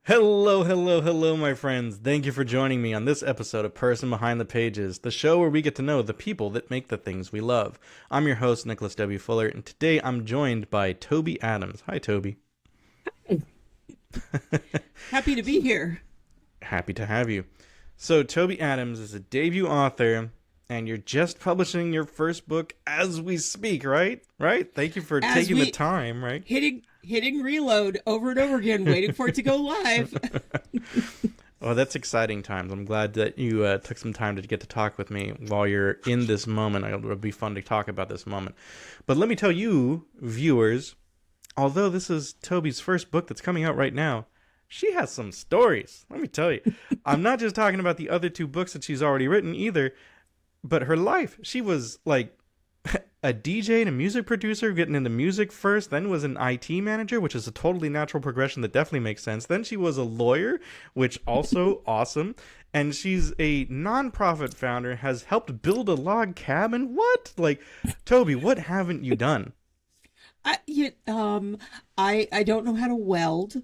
Hello, hello, hello, my friends. Thank you for joining me on this episode of Person Behind the Pages, the show where we get to know the people that make the things we love. I'm your host, Nicholas W. Fuller, and today I'm joined by Toby Adams. Hi, Toby. Happy to be here. Happy to have you. So, Toby Adams is a debut author, and you're just publishing your first book as we speak, right? Right? Thank you for taking the time, right? Hitting reload over and over again, waiting for it to go live. Oh, that's exciting times. I'm glad that you took some time to get to talk with me while you're in this moment. It'll be fun to talk about this moment. But let me tell you, viewers, although this is Toby's first book that's coming out right now, she has some stories. Let me tell you. I'm not just talking about the other two books that she's already written either, but her life. She was like a DJ and a music producer, getting into music first, then was an IT manager, which is a totally natural progression that definitely makes sense. Then she was a lawyer, which also awesome. And she's a nonprofit founder, has helped build a log cabin. What? Like, Toby, what haven't you done? I don't know how to weld.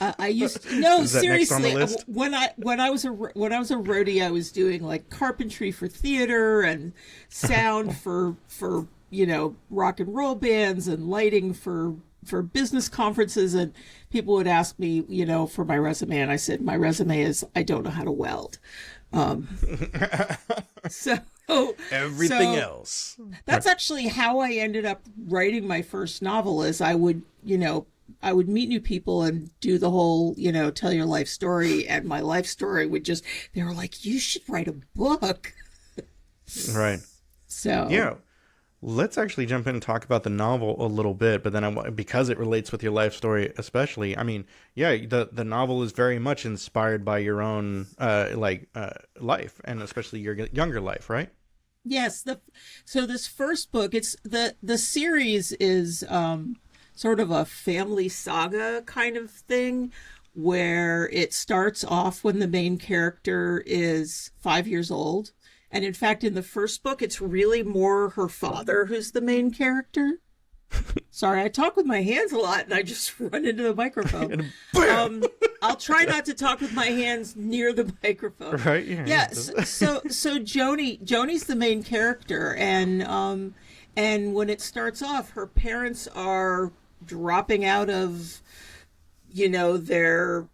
I used to, no, Is that next on the seriously. list? When I was a roadie, I was doing like carpentry for theater and sound for rock and roll bands and lighting for business conferences, and people would ask me for my resume, and I said my resume is I don't know how to weld. So Everything so else. that's actually how I ended up writing my first novel. Is I would meet new people and do the whole, tell your life story. And my life story would they were like, you should write a book. Right. So, Yeah. Let's actually jump in and talk about the novel a little bit, but then because it relates with your life story, especially. I mean, yeah, the novel is very much inspired by your own life, and especially your younger life, right? yes. So this first book, it's the series is, sort of a family saga kind of thing, where it starts off when the main character is 5 years old. And in fact, in the first book, it's really more her father who's the main character. Sorry, I talk with my hands a lot and I just run into the microphone. I'll try not to talk with my hands near the microphone. Right? Yeah. Yes. So Joni's the main character, and when it starts off, her parents are dropping out of their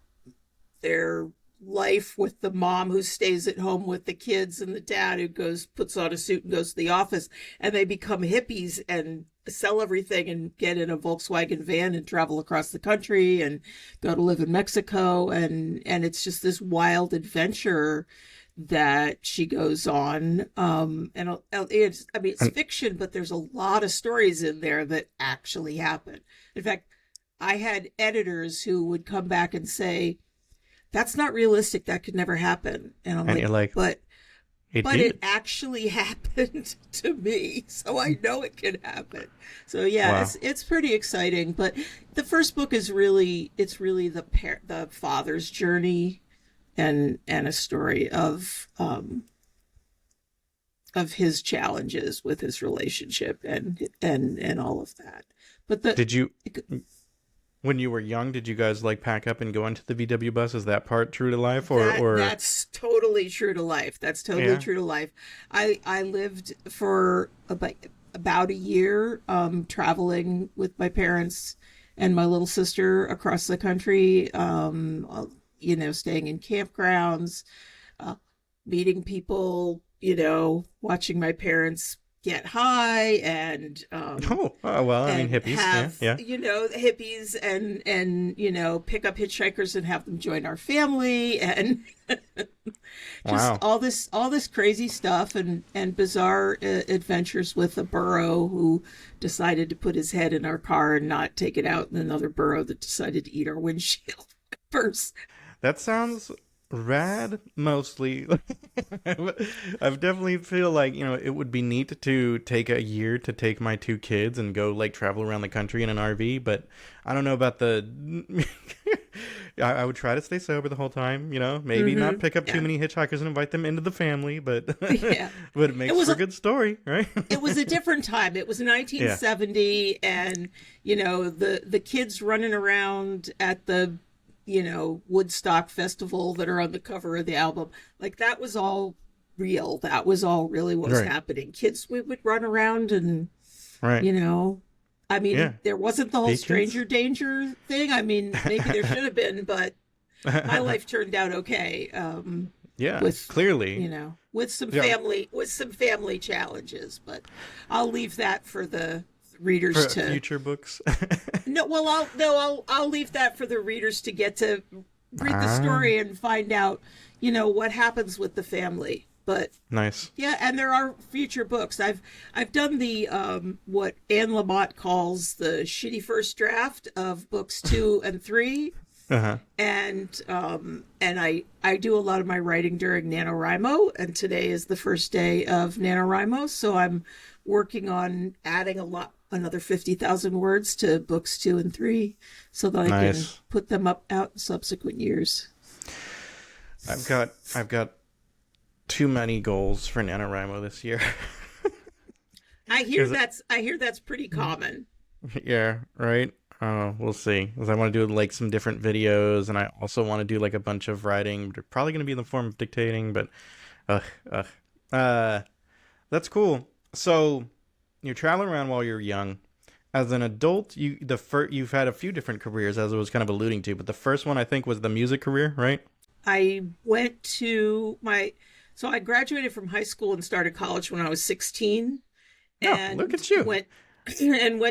life with the mom who stays at home with the kids and the dad who puts on a suit and goes to the office, and they become hippies and sell everything and get in a Volkswagen van and travel across the country and go to live in Mexico, and it's just this wild adventure that she goes on. And it's fiction, but there's a lot of stories in there that actually happen. In fact, I had editors who would come back and say, that's not realistic, that could never happen. And I'm You're like, but did. it actually happened to me, so I know it can happen. So yeah, Wow. it's pretty exciting. But the first book is really the father's journey, and a story of his challenges with his relationship and all of that. But Did you, when you were young, did you guys like pack up and go into the VW bus? Is that part true to life, or that's totally true to life. That's totally Yeah. true to life. I lived for about a year, traveling with my parents and my little sister across the country, staying in campgrounds, meeting people, watching my parents get high and well, I mean, hippies, have, yeah. hippies and pick up hitchhikers and have them join our family, and just Wow. all this crazy stuff, and bizarre adventures with a burro who decided to put his head in our car and not take it out, and another burro that decided to eat our windshield wipers. That sounds rad, mostly. I've definitely feel like, it would be neat to take a year to take my two kids and go like travel around the country in an RV, but I don't know about the I would try to stay sober the whole time, maybe not pick up too many hitchhikers and invite them into the family, but Yeah. but it makes for a good story, right? It was a different time. It was 1970, and the kids running around at the Woodstock Festival that are on the cover of the album. Like that was all real. That was all really what was Right. happening. Kids, we would run around and, Right. I mean, Yeah. there wasn't the whole Hey, kids. stranger danger thing. I mean, maybe there should have been, but my life turned out okay. Yeah. With Clearly. with some Yeah. family challenges, but I'll leave that for the readers For to future books. no well I'll leave that for the readers to get to read the Ah. story and find out what happens with the family. But Nice. yeah, and there are future books. I've done the what Anne Lamott calls the shitty first draft of books 2 and 3. Uh-huh. And I do a lot of my writing during NaNoWriMo, and today is the first day of NaNoWriMo, so I'm working on adding another 50,000 words to books 2 and 3 so that I can Nice. put them up out in subsequent years. I've got too many goals for NaNoWriMo this year. I hear that's pretty common. Yeah, right. We'll see. 'Cause I want to do like some different videos, and I also want to do like a bunch of writing. But probably going to be in the form of dictating. But, that's cool. So, you're traveling around while you're young. As an adult, you've had a few different careers, as I was kind of alluding to. But the first one I think was the music career, right? I went to so I graduated from high school and started college when I was 16. And look at you. went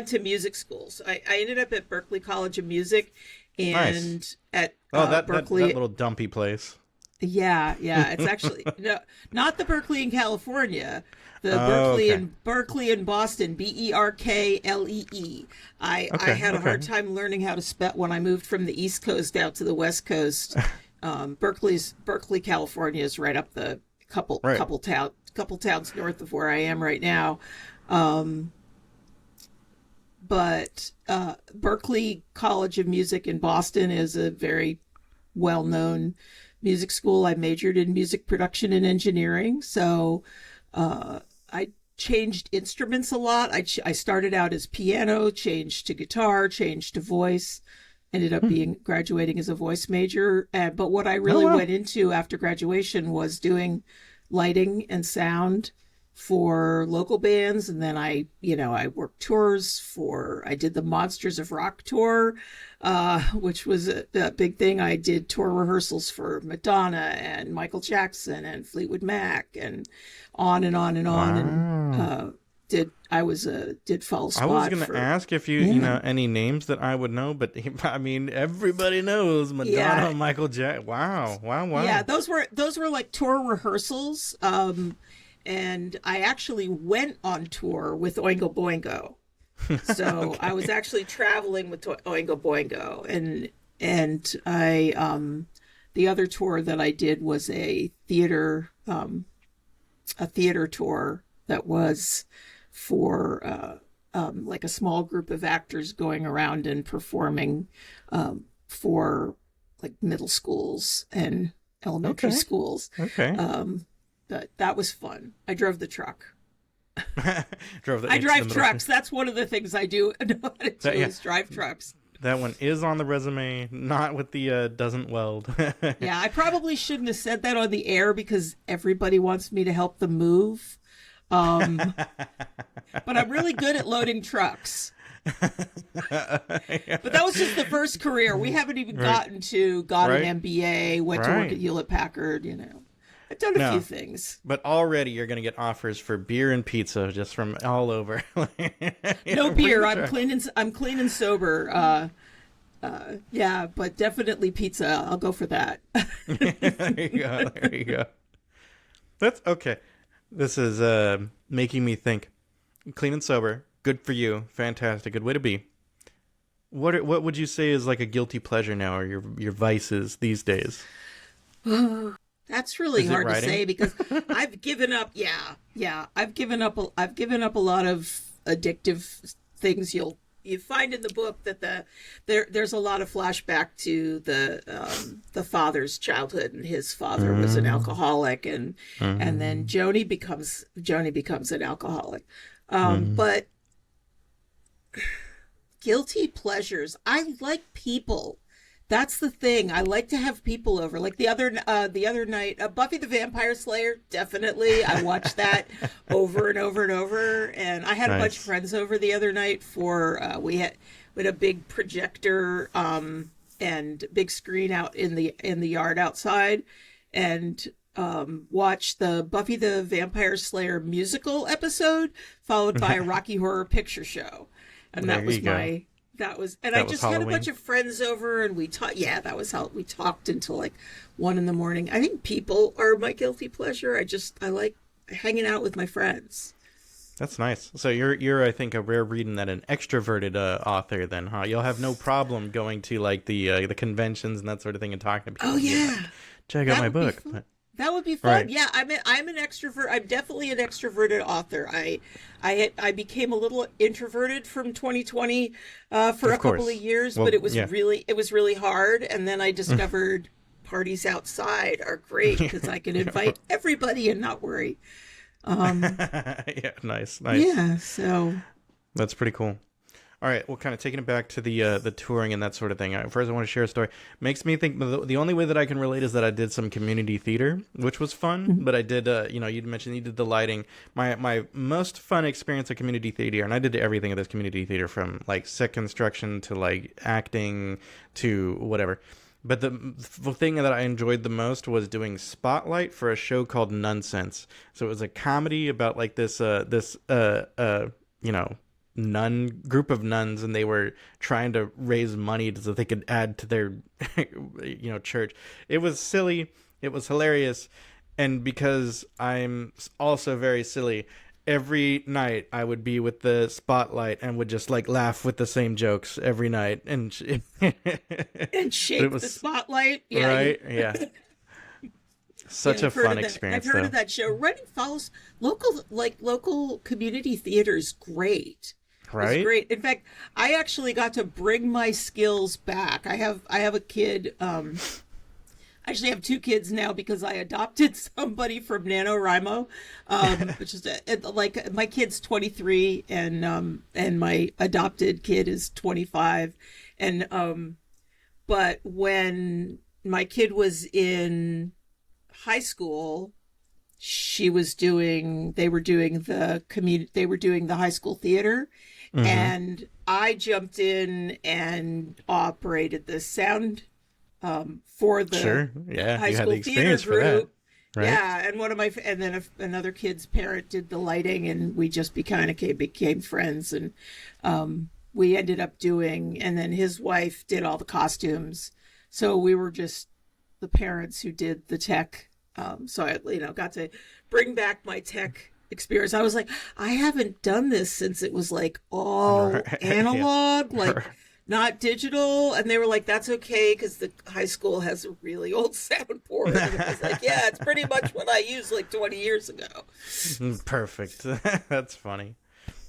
to music schools. I ended up at Berklee College of Music and Nice. at that Berkeley. little dumpy place. Yeah. It's actually no, not the Berkeley in California. The Oh, Berkeley in Boston, Berklee. I had a hard time learning how to spell when I moved from the East Coast out to the West Coast. Berkeley, California is right up the couple towns north of where I am right now. But Berklee College of Music in Boston is a very well-known music school. I majored in music production and engineering, so I changed instruments a lot. I started out as piano, changed to guitar, changed to voice, ended up graduating as a voice major. But what I really went into after graduation was doing lighting and sound for local bands, and then I worked tours I did the Monsters of Rock tour, which was a big thing. I did tour rehearsals for Madonna and Michael Jackson and Fleetwood Mac and on and on and on. And did Fall Spot. I was going to ask if you know any names that I would know, but I mean everybody knows Madonna, Michael Jackson. Wow. Yeah, those were like tour rehearsals. And I actually went on tour with Oingo Boingo. So I was actually traveling with Oingo Boingo, and I the other tour that I did was a theater tour that was for like a small group of actors going around and performing for like middle schools and elementary schools. Okay. But that was fun. I drove the truck. I drive trucks. That's one of the things I do know how to do is drive trucks. That one is on the resume, not with the doesn't weld. Yeah, I probably shouldn't have said that on the air because everybody wants me to help them move. But I'm really good at loading trucks. But that was just the first career. We haven't even gotten to an MBA, went to work at Hewlett Packard, I've done a few things. But already you're going to get offers for beer and pizza just from all over. No beer. I'm clean and sober. Yeah, but definitely pizza. I'll go for that. There you go. That's okay. This is making me think. Clean and sober. Good for you. Fantastic. Good way to be. What would you say is like a guilty pleasure now, or your vices these days? That's really hard to say because I've given up. Yeah. I've given up a lot of addictive things. You find in the book that there's a lot of flashback to the father's childhood, and his father was an alcoholic, and then Joni becomes an alcoholic. But guilty pleasures. I like people. That's the thing. I like to have people over. Like the other night, Buffy the Vampire Slayer. Definitely, I watched that over and over and over. And I had a bunch of Nice. friends over the other night for we had a big projector and big screen out in the yard outside, and watched the Buffy the Vampire Slayer musical episode, followed by a Rocky Horror Picture Show, and There that you was go. my that was, and I That was just had a Halloween. bunch of friends over, and we talked. Yeah, that was how we talked until like 1 in the morning. I think people are my guilty pleasure. I like hanging out with my friends. That's nice. So you're I think a rare reading that an extroverted author then, huh? You'll have no problem going to like the conventions and that sort of thing and talking to people Oh and being like, yeah, check out that my would be book. fun. But, That would be fun. right. Yeah, I'm an extrovert. I'm definitely an extroverted author. I became a little introverted from 2020 for Of a couple of course. years, Well, but yeah. it was really hard. And then I discovered parties outside are great because I can invite everybody and not worry. Yeah, nice, nice. Yeah. So That's pretty cool. All right, well, kind of taking it back to the touring and that sort of thing. First, I want to share a story. Makes me think the only way that I can relate is that I did some community theater, which was fun. But I did, you mentioned you did the lighting. My most fun experience of community theater, and I did everything of this community theater from like set construction to like acting to whatever. But the thing that I enjoyed the most was doing spotlight for a show called Nonsense. So it was a comedy about like you know, nun group of nuns, and they were trying to raise money so they could add to their church. It was silly, it was hilarious, and because I'm also very silly, every night I would be with the spotlight and would just like laugh with the same jokes every night, and and it shake the was spotlight. Yeah. right. Yeah, such Yeah, a I've heard fun of that. I've experience heard though. of that show. Running Follows local community theater is great. It's Right. great. In fact, I actually got to bring my skills back. I have a kid. I actually have two kids now because I adopted somebody from NaNoWriMo, which is like my kid's 23 and my adopted kid is 25, and but when my kid was in high school, they were doing the high school theater, Mm-hmm. and I jumped in and operated the sound for the Sure. Yeah, high you had the school theater experience for that, group. right? Yeah, and then another kid's parent did the lighting, and we just became friends, and we ended up doing, and then his wife did all the costumes, so we were just the parents who did the tech. So I, got to bring back my tech experience. I was like, I haven't done this since it was like all Right. Yeah. analog, like not digital. And they were like, that's okay because the high school has a really old soundboard. And I was like, yeah, it's pretty much what I used like 20 years ago. Perfect. That's funny.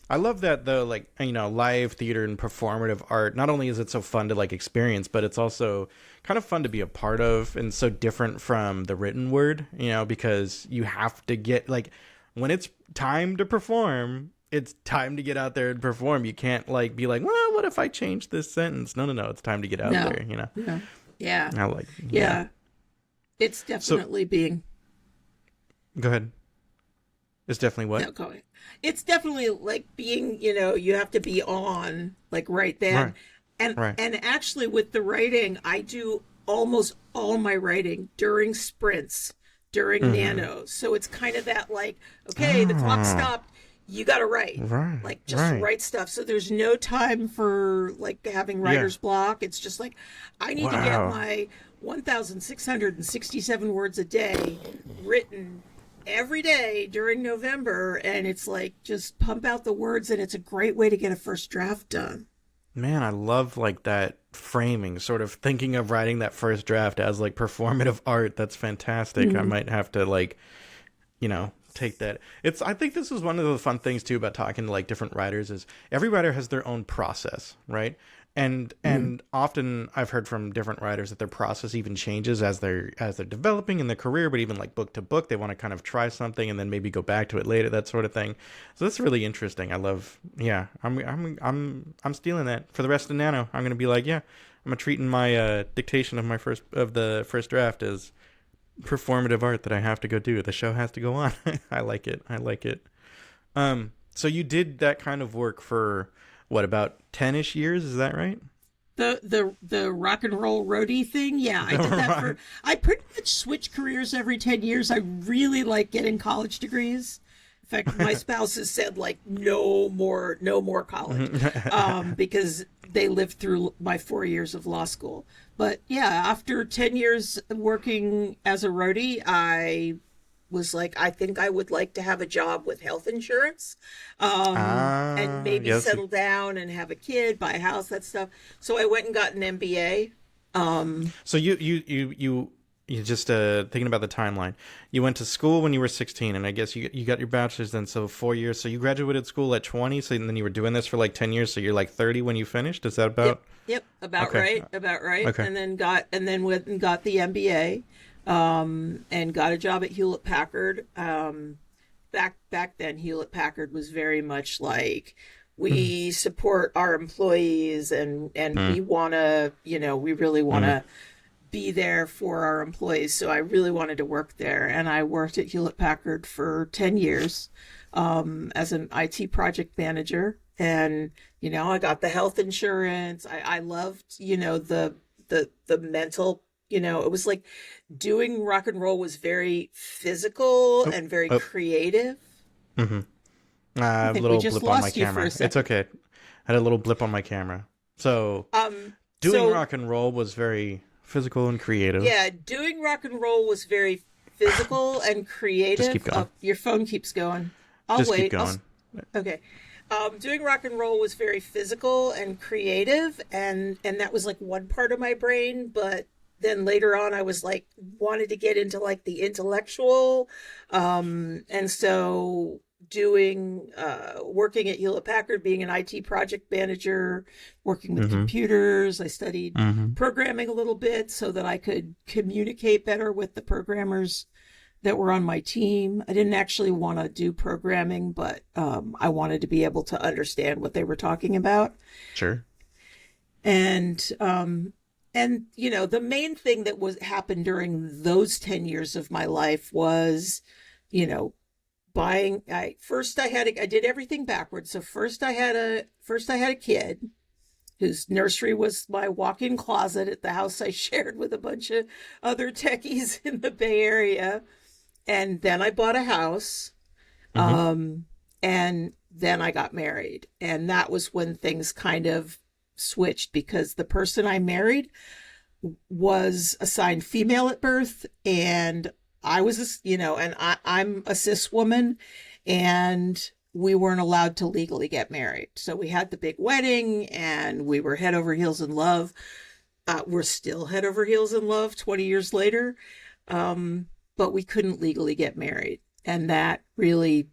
I love that though, like, live theater and performative art. Not only is it so fun to like experience, but it's also kind of fun to be a part of, and so different from the written word, because you have to get like when it's time to perform, it's time to get out there and perform. You can't like be like, well, what if I change this sentence? No, no, no. It's time to get out No. there. No. Yeah. I like, Yeah. It's So definitely being go ahead. It's definitely what? no, go ahead. It's definitely like being, you have to be on like right then. Right. And Right. and actually with the writing, I do almost all my writing during sprints, during nanos. So it's kind of that like, okay, the clock stopped, you got to write. Right. Like just Right. write stuff. So there's no time for like having writer's block. It's just like I need to get Wow. my 1,667 words a day written every day during November, and it's like just pump out the words, and it's a great way to get a first draft done. Man, I love like that framing, sort of thinking of writing that first draft as like performative art. That's fantastic. I might have to like, take that. I think this is one of the fun things too about talking to like different writers is every writer has their own process, right? And often I've heard from different writers that their process even changes as they're developing in their career, but even like book to book, they want to kind of try something and then maybe go back to it later, that sort of thing. So that's really interesting. I love, yeah, I'm stealing that for the rest of Nano. I'm going to be like, yeah, I'm treating my dictation of the first draft as performative art that I have to go do. The show has to go on. I like it. I like it. So you did that kind of work for what, about 10-ish years? Is that right? The rock and roll roadie thing, yeah, I did that for. I pretty much switch careers every 10 years. I really like getting college degrees. In fact, my spouse has said like no more college, because they lived through my 4 years of law school. But yeah, after 10 years working as a roadie, I was like, I think I would like to have a job with health insurance, and maybe yes. settle down and have a kid, buy a house, that stuff. So I went and got an MBA. So you just thinking about the timeline. You went to school when you were 16, and I guess you got your bachelor's then, so 4 years. So you graduated school at 20, so then you were doing this for like 10 years, so you're like 30 when you finished. Is that about? Yep, about okay. right. Okay. And then went and got the MBA, and got a job at Hewlett Packard. Back then, Hewlett Packard was very much like, we support our employees, and we want to, we really want to be there for our employees. So I really wanted to work there, and I worked at Hewlett Packard for 10 years, as an IT project manager. And I got the health insurance. I loved the mental, it was like doing rock and roll was very physical and very creative. A little blip on my camera. It's okay. I had a little blip on my camera. So doing rock and roll was very physical and creative. Yeah, doing rock and roll was very physical and creative. Just keep going. Your phone keeps going. I'll Just wait. Keep going. Okay. Doing rock and roll was very physical and creative, and that was like one part of my brain. But then later on, I was like, wanted to get into like the intellectual, and so working at Hewlett Packard, being an IT project manager, working with computers. I studied programming a little bit so that I could communicate better with the programmers that were on my team. I didn't actually want to do programming, but I wanted to be able to understand what they were talking about. Sure. And the main thing that happened during those 10 years of my life was, I did everything backwards. So first I had a kid whose nursery was my walk-in closet at the house I shared with a bunch of other techies in the Bay Area. And then I bought a house. And then I got married. And that was when things kind of switched, because the person I married was assigned female at birth, and I was, I'm a cis woman, and we weren't allowed to legally get married. So we had the big wedding, and we were head over heels in love. We're still head over heels in love 20 years later. But we couldn't legally get married. And that really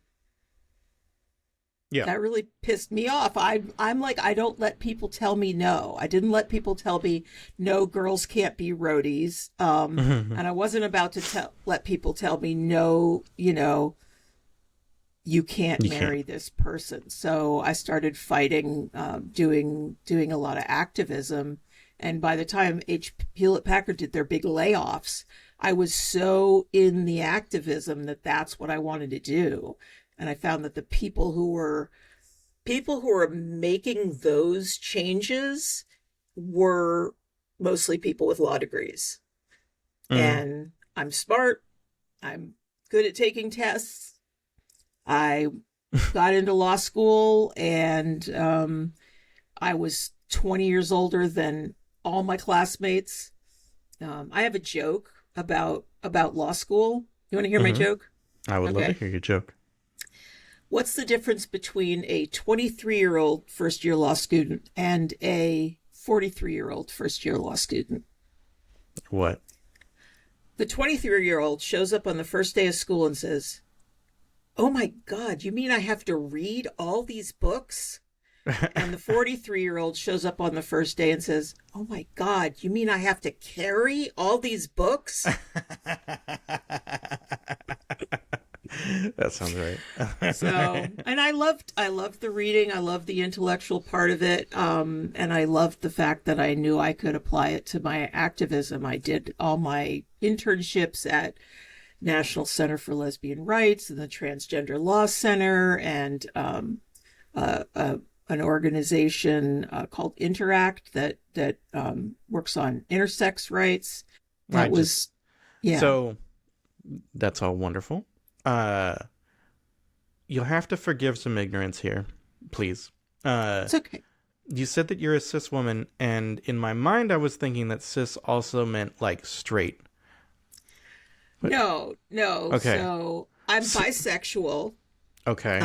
pissed me off. I'm like, I don't let people tell me no. I didn't let people tell me, no, girls can't be roadies. And I wasn't about to let people tell me, no, you can't marry this person. So I started fighting, doing a lot of activism. And by the time Hewlett Packard did their big layoffs, I was so in the activism that's what I wanted to do. And I found that the people who were making those changes were mostly people with law degrees. And I'm smart. I'm good at taking tests. I got into law school, and I was 20 years older than all my classmates. I have a joke about law school. You want to hear my joke? I would love to hear your joke. What's the difference between a 23-year-old first-year law student and a 43-year-old first-year law student? What? The 23-year-old shows up on the first day of school and says, "Oh my God, you mean I have to read all these books?" And the 43-year-old shows up on the first day and says, "Oh my God, you mean I have to carry all these books?" That sounds So, right. and I loved the reading. I loved the intellectual part of it. And I loved the fact that I knew I could apply it to my activism. I did all my internships at National Center for Lesbian Rights and the Transgender Law Center, and uh, uh, an organization called Interact that works on intersex rights. I That just was, yeah, so that's all wonderful. Uh, you'll have to forgive some ignorance here, please. Uh, it's okay. you said that you're a cis woman, and in my mind, I was thinking that cis also meant like straight. But No, no. okay, So I'm S bisexual. okay,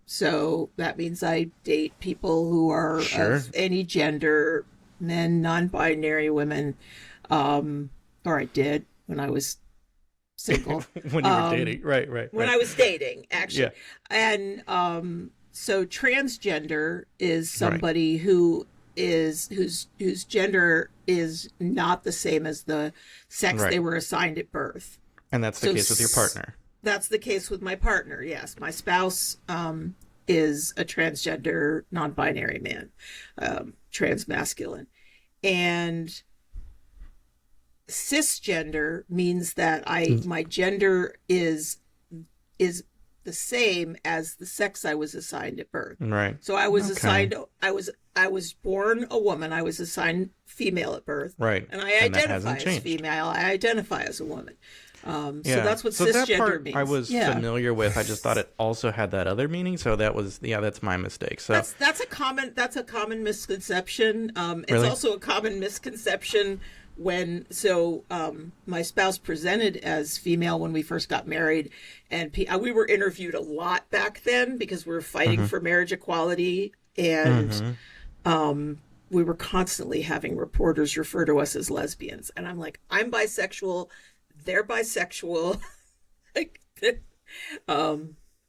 So that means I date people who are sure. of any gender, men, non-binary women, or I did when I was single. When you were dating, right, right, When right. I was dating, Yeah, actually. And so transgender is right, somebody whose gender is not the same as the sex right. they were assigned at birth. And that's the So case with your partner. that's the case with my partner. Yes, my spouse is a transgender, non-binary man, transmasculine, and cisgender means that my gender is the same as the sex I was assigned at birth. Right. So I was Okay. assigned. I was born a woman. I was assigned female at birth, Right. and I And that identify hasn't as changed. female. I identify as a woman. So Yeah. that's what So that cisgender part means. I was Yeah. familiar with. I just thought it also had that other meaning. So that was, yeah, that's my mistake. So That's a common misconception. It's really, also a common misconception when my spouse presented as female when we first got married, and we were interviewed a lot back then because we were fighting mm-hmm, for marriage equality, and mm-hmm. we were constantly having reporters refer to us as lesbians, and I'm like, I'm bisexual, they're bisexual. Like,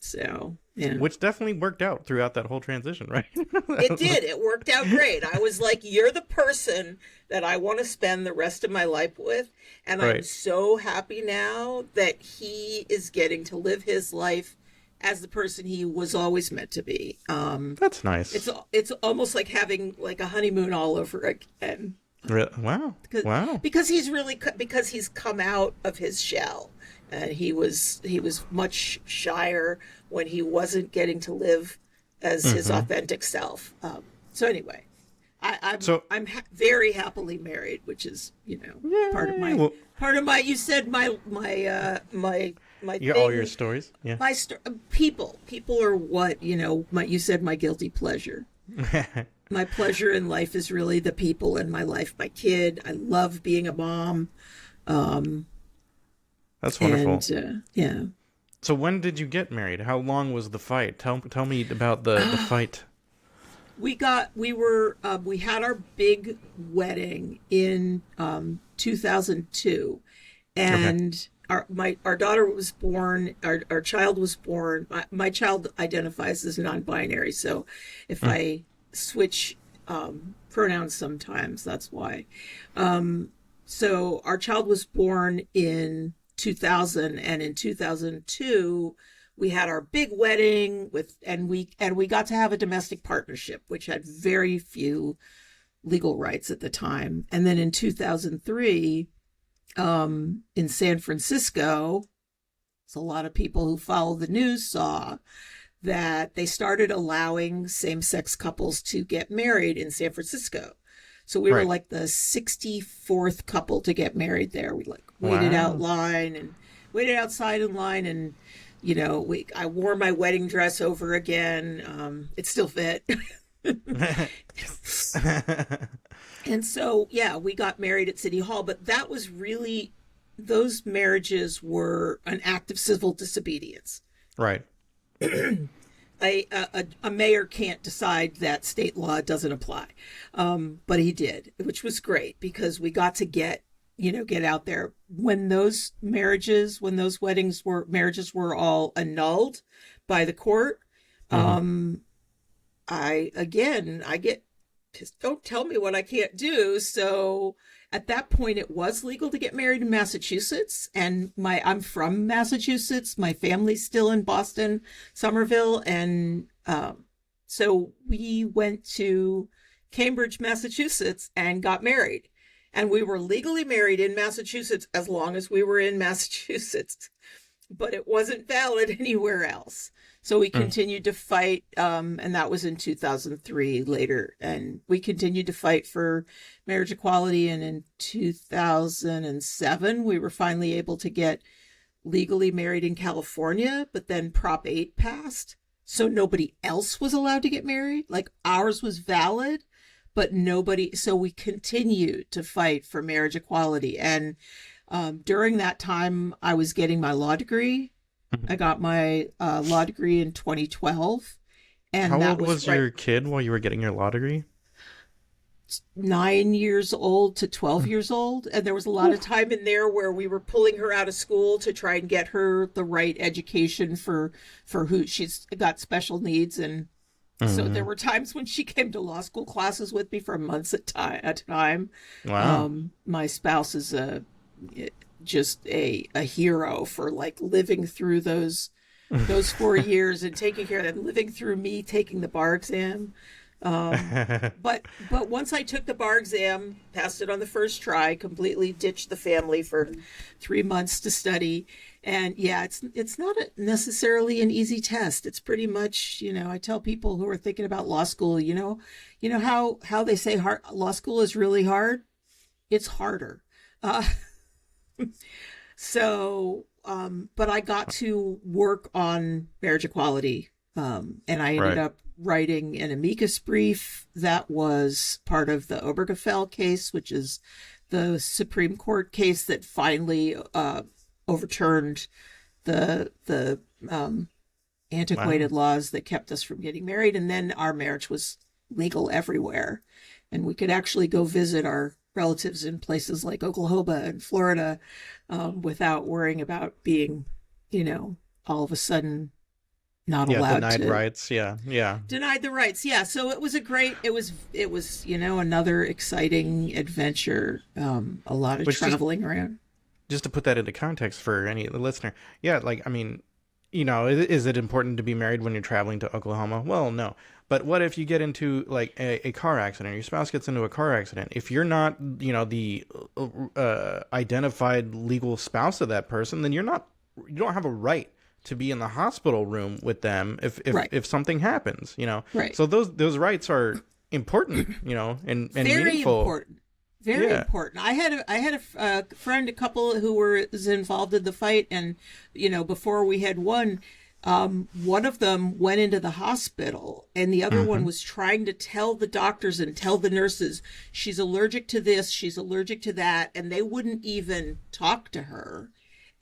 so yeah. Which definitely worked out throughout that whole transition, right? It did. It worked out great. I was like, you're the person that I want to spend the rest of my life with. And I'm Right. so happy now that he is getting to live his life as the person he was always meant to be. That's nice. It's almost like having like a honeymoon all over again. Wow. Because, Wow. because he's come out of his shell, and he was much shyer when he wasn't getting to live as his Mm-hmm. authentic self. So anyway, So, I'm very happily married, which is part of yay. Well, you said my all thing. your stories. Yeah. People are what you said, my guilty pleasure. My pleasure in life is really the people in my life. My kid. I love being a mom. That's wonderful. And yeah. So when did you get married? How long was the fight? Tell me about the fight. We had our big wedding in 2002, Okay. and our daughter was born. Our child was born. My child identifies as non-binary, so if I switch pronouns sometimes, that's why. So our child was born in 2000, and in 2002 we had our big wedding and we got to have a domestic partnership, which had very few legal rights at the time. And then in 2003, in San Francisco, so a lot of people who follow the news saw that they started allowing same-sex couples to get married in San Francisco. So we were Right. like the 64th couple to get married there. We like waited outside in line, and I wore my wedding dress over again. It still fit. And so, yeah, we got married at City Hall, but that was really, those marriages were an act of civil disobedience. Right. A mayor can't decide that state law doesn't apply, but he did, which was great because we got to get out there. When those marriages were all annulled by the court. Mm-hmm. I get, just don't tell me what I can't do. So At that point, it was legal to get married in Massachusetts, and I'm from Massachusetts. My family's still in Boston, Somerville, and so we went to Cambridge, Massachusetts, and got married. And we were legally married in Massachusetts as long as we were in Massachusetts, but it wasn't valid anywhere else. So we continued to fight, and that was in 2003 later. And we continued to fight for marriage equality. And in 2007, we were finally able to get legally married in California, but then Prop 8 passed. So nobody else was allowed to get married. Like ours was valid, but nobody. So we continued to fight for marriage equality. And during that time, I was getting my law degree. I got my law degree in 2012. And How that old was right, your kid while you were getting your law degree? 9 years old to 12 years old. And there was a lot of time in there where we were pulling her out of school to try and get her the right education for who she's got special needs. And so there were times when she came to law school classes with me for months at a time. Wow. My spouse is just a hero for like living through those 4 years and taking care of them, living through me taking the bar exam. But once I took the bar exam, passed it on the first try, completely ditched the family for 3 months to study. And yeah, it's not necessarily an easy test. It's pretty much, I tell people who are thinking about law school, how they say law school is really hard. It's harder. But I got to work on marriage equality. And I ended up writing an amicus brief that was part of the Obergefell case, which is the Supreme Court case that finally overturned the antiquated laws that kept us from getting married. And then our marriage was legal everywhere. And we could actually go visit our relatives in places like Oklahoma and Florida without worrying about being, all of a sudden not allowed denied rights. Yeah. Denied the rights. Yeah. So it was another exciting adventure. A lot of traveling around. Just to put that into context for any listener. Yeah. Is it important to be married when you're traveling to Oklahoma? Well, no. But what if you get into like a car accident, or your spouse gets into a car accident? If you're not, the identified legal spouse of that person, then you don't have a right to be in the hospital room with them if something happens, Right. So those rights are important, and very meaningful. Important. Very important. I had a friend, a couple who was involved in the fight, and before we had won, one of them went into the hospital, and the other one was trying to tell the doctors and tell the nurses she's allergic to this, she's allergic to that, and they wouldn't even talk to her.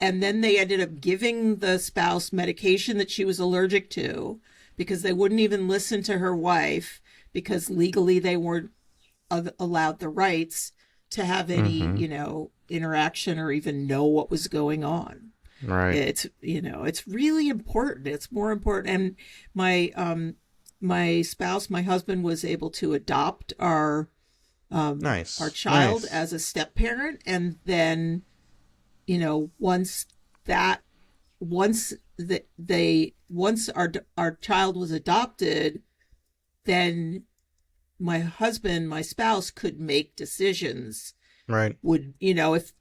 And then they ended up giving the spouse medication that she was allergic to because they wouldn't even listen to her wife, because legally they weren't allowed the rights to have any, interaction or even know what was going on. Right. It's really important. It's more important. And my spouse, my husband, was able to adopt our child as a step parent. And then, once our child was adopted, then my spouse could make decisions. Right. Would,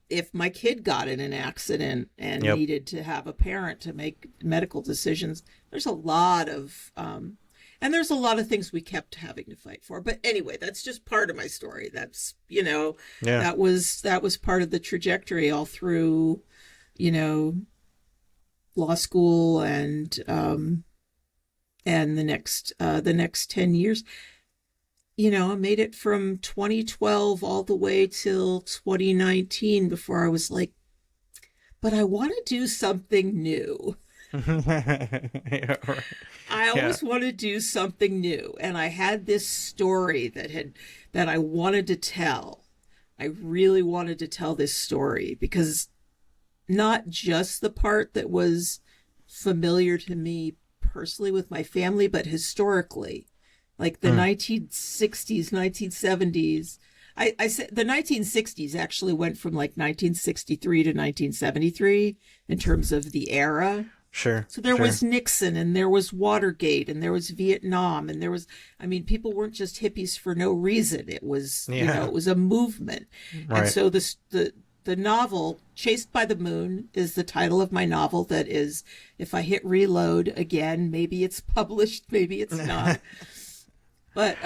if my kid got in an accident and needed to have a parent to make medical decisions, there's a lot of things we kept having to fight for. But anyway, that's just part of my story. That's, that was part of the trajectory all through, law school and the next 10 years. I made it from 2012 all the way till 2019 before I was like, but I want to do something new. Right. I always want to do something new. And I had this story that I wanted to tell. I really wanted to tell this story because not just the part that was familiar to me personally with my family, but historically. Like the 1960s, 1970s, I said the 1960s actually went from like 1963 to 1973 in terms of the era. Sure. So there Sure. was Nixon and there was Watergate and there was Vietnam and there was, I mean, people weren't just hippies for no reason. It was, you know, Yeah. it was a movement. And Right. so the novel Chased by the Moon is the title of my novel. That is, if I hit reload again, maybe it's published, maybe it's not. But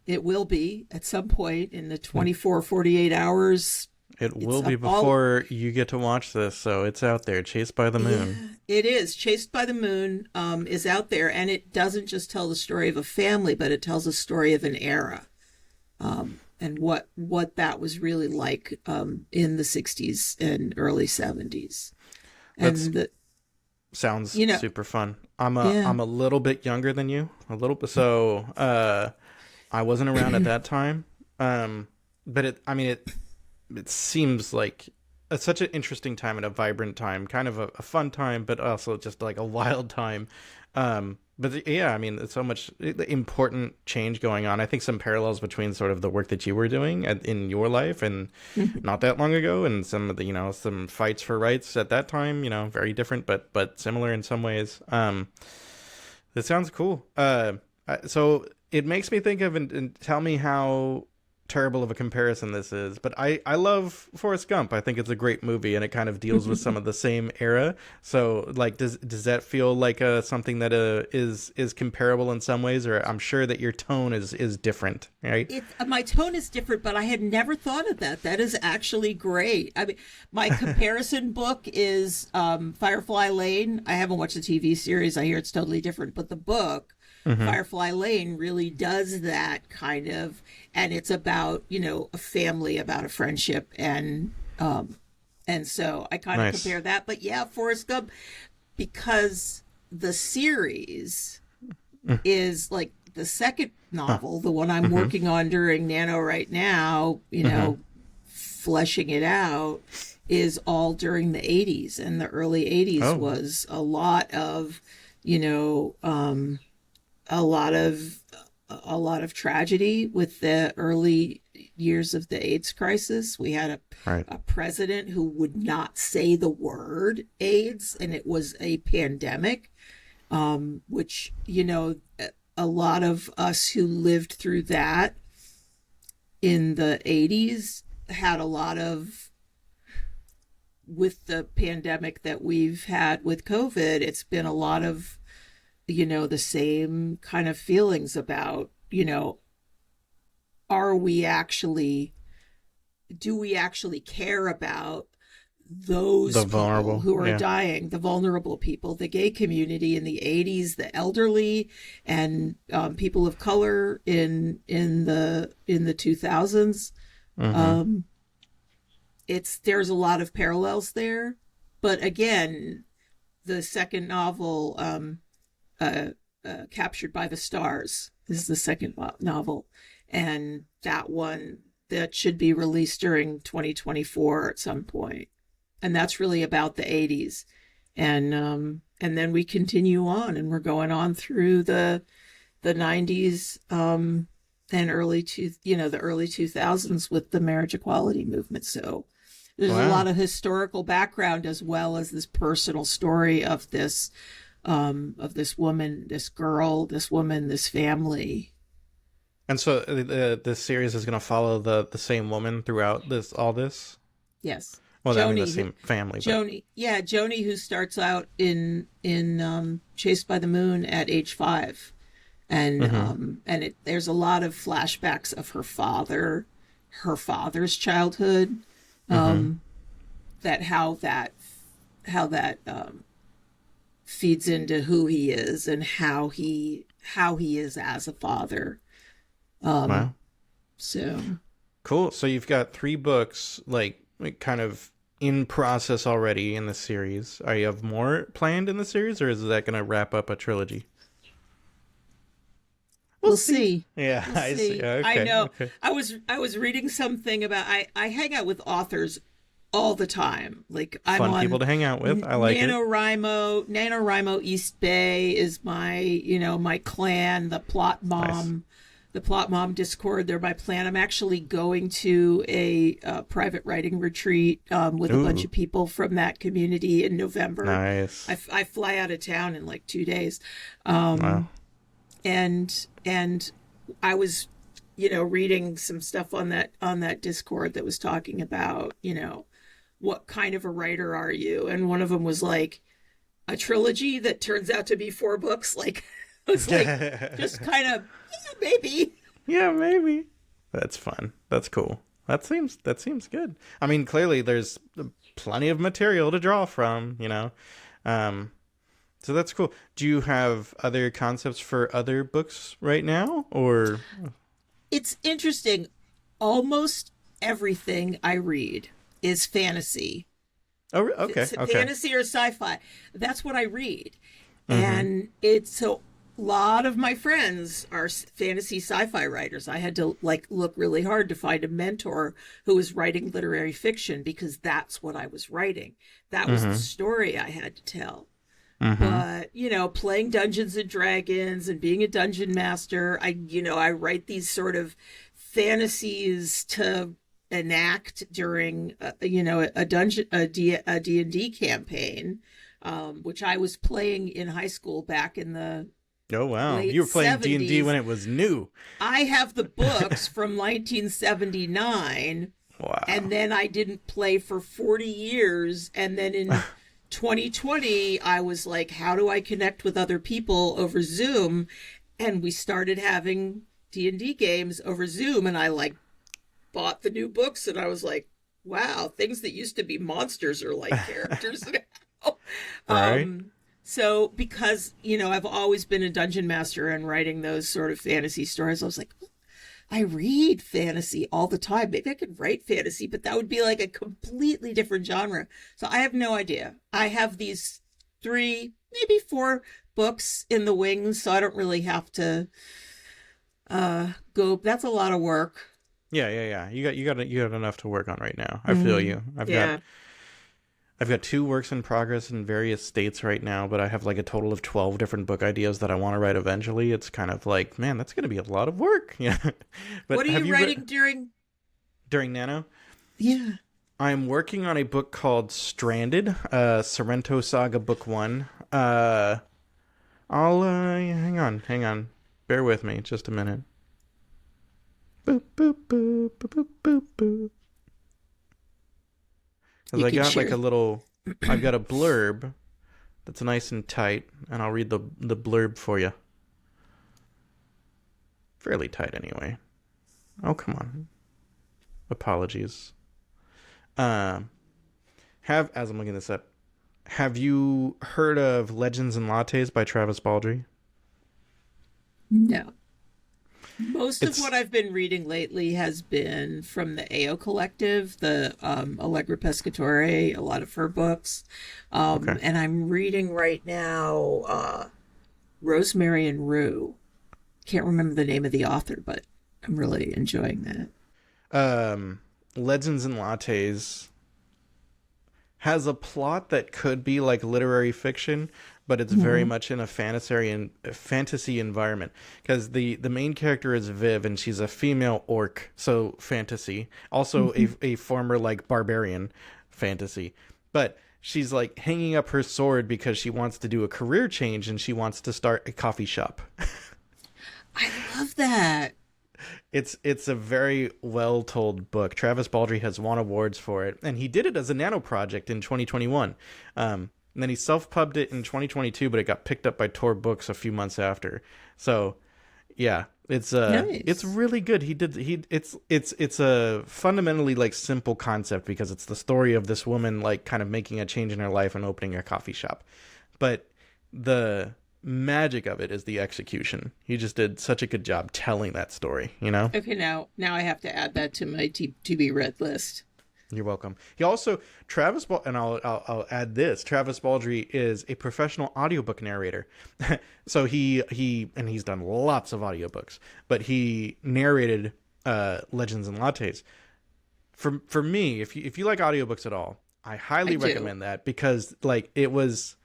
it will be at some point in the 24, 48 hours. It will It's be up all- before you get to watch this, so it's out there. Chased by the Moon. Yeah, it is. Chased by the Moon is out there, and it doesn't just tell the story of a family, but it tells a story of an era, and what that was really like in the 60s and early 70s. And That's- Sounds you know, super fun. I'm yeah. a little bit younger than you, a little bit. So I wasn't around at that time. But it seems like such an interesting time and a vibrant time, kind of a fun time, but also just like a wild time. But yeah, I mean, so much important change going on. I think some parallels between sort of the work that you were doing in your life and not that long ago, and some of the, some fights for rights at that time, very different, but similar in some ways. That sounds cool. So it makes me think of, and tell me how terrible of a comparison this is, but I love Forrest Gump. I think it's a great movie, and it kind of deals with some of the same era. So like, does that feel like something that is comparable in some ways? Or I'm sure that your tone is different, right? My tone is different, but I had never thought of that. That is actually great. I mean, my comparison book is Firefly Lane. I haven't watched the TV series. I hear it's totally different, but the book, Firefly Lane, really does that kind of, and it's about, a family, about a friendship, and so I kind of Nice. compare that. But yeah, Forrest Gump, because the series is like the second novel, the one I'm working on during Nano right now, fleshing it out, is all during the 80s, and the early 80s Oh. was a lot of, a lot of tragedy with the early years of the AIDS crisis. We had Right. a president who would not say the word AIDS, and it was a pandemic, which, a lot of us who lived through that in the 80s had a lot of, with the pandemic that we've had with COVID, it's been a lot of, the same kind of feelings about, do we actually care about those The people vulnerable, who are yeah. dying, the vulnerable people, the gay community in the 80s, the elderly, and people of color in the 2000s. There's a lot of parallels there, but again, the second novel, Captured by the Stars, is the second novel, and that should be released during 2024 at some point, and that's really about the 80s, and then we continue on, and we're going on through the 90s, and the early 2000s with the marriage equality movement. So there's a Wow. lot of historical background, as well as this personal story of this woman, this girl, this woman, this family. And so the series is going to follow the same woman throughout all this? Yes. Well, I mean, the Joni, same family. But... Joni, who starts out in Chased by the Moon at age 5, and there's a lot of flashbacks of her father's childhood, how that feeds into who he is and how he is as a father. Wow. So Cool. So you've got 3 books, like kind of in process already in the series. Are you have more planned in the series, or is that going to wrap up a trilogy? we'll see. Yeah, We'll I see. see. Okay. I know. Okay. I was reading something about, I hang out with authors all the time. Like, I'm Fun on people to hang out with. I like it. NaNoWriMo East Bay is my, my clan, the plot mom the Plot Mom Discord. They're my plan. I'm actually going to a private writing retreat with a bunch Ooh, of people from that community in November. nice. I fly out of town in like 2 days, Wow. and I was, reading some stuff on that Discord that was talking about, what kind of a writer are you? And one of them was like a trilogy that turns out to be 4 books. Like, it's like just kind of maybe. Yeah, maybe. That's fun. That's cool. That seems good. I mean, clearly there's plenty of material to draw from, Um, so that's cool. Do you have other concepts for other books right now, or? It's interesting. Almost everything I read is fantasy. Oh, okay, okay. Fantasy or sci-fi. That's what I read. Mm-hmm. And it's so a lot of my friends are fantasy sci-fi writers. I had to like look really hard to find a mentor who was writing literary fiction because that's what I was writing. That was the story I had to tell. But, playing Dungeons and Dragons and being a dungeon master, I write these sort of fantasies to enact during, a D&D campaign, which I was playing in high school back in the Oh wow, late you were playing D&D 70s. when it was new. I have the books from 1979, Wow. and then I didn't play for 40 years, and then in 2020 I was like, how do I connect with other people over Zoom? And we started having D&D games over Zoom, and I like bought the new books, and I was like, wow, things that used to be monsters are like characters now. Right. So because, I've always been a dungeon master and writing those sort of fantasy stories, I was like, I read fantasy all the time. Maybe I could write fantasy, but that would be like a completely different genre. So I have no idea. I have these 3, maybe 4 books in the wings, so I don't really have to go. That's a lot of work. Yeah. You got enough to work on right now. I feel you. I've got 2 works in progress in various states right now, but I have like a total of 12 different book ideas that I want to write eventually. It's kind of like, man, that's going to be a lot of work. Yeah. But What are you writing during Nano? Yeah. I'm working on a book called Stranded, Sorrento Saga Book 1. I'll hang on. Bear with me just a minute. Boop boop boop boop boop boop. Because I got like I've got a blurb that's nice and tight, and I'll read the blurb for you. Fairly tight anyway. Oh, come on. Apologies. As I'm looking this up, have you heard of Legends and Lattes by Travis Baldree? No. Most of what I've been reading lately has been from the AO Collective, the Allegra Pescatore, a lot of her books. Okay. And I'm reading right now Rosemary and Rue. Can't remember the name of the author, but I'm really enjoying that. Legends and Lattes has a plot that could be like literary fiction, but it's very much in a fantasy environment, because the main character is Viv, and she's a female orc, so fantasy. Also a former like barbarian, fantasy. But she's like hanging up her sword because she wants to do a career change, and she wants to start a coffee shop. I love that. It's a very well told book. Travis Baldree has won awards for it, and he did it as a nano project in 2021. And then he self-pubbed it in 2022, but it got picked up by Tor Books a few months after. So, yeah, it's Nice. it's really good. It's a fundamentally like simple concept, because it's the story of this woman like kind of making a change in her life and opening a coffee shop. But the magic of it is the execution. He just did such a good job telling that story, Okay, now I have to add that to my to be read list. You're welcome. He also, and I'll add this. Travis Baldree is a professional audiobook narrator. So he's done lots of audiobooks, but he narrated Legends and Lattes. For me, if you like audiobooks at all, I highly recommend that, because like he's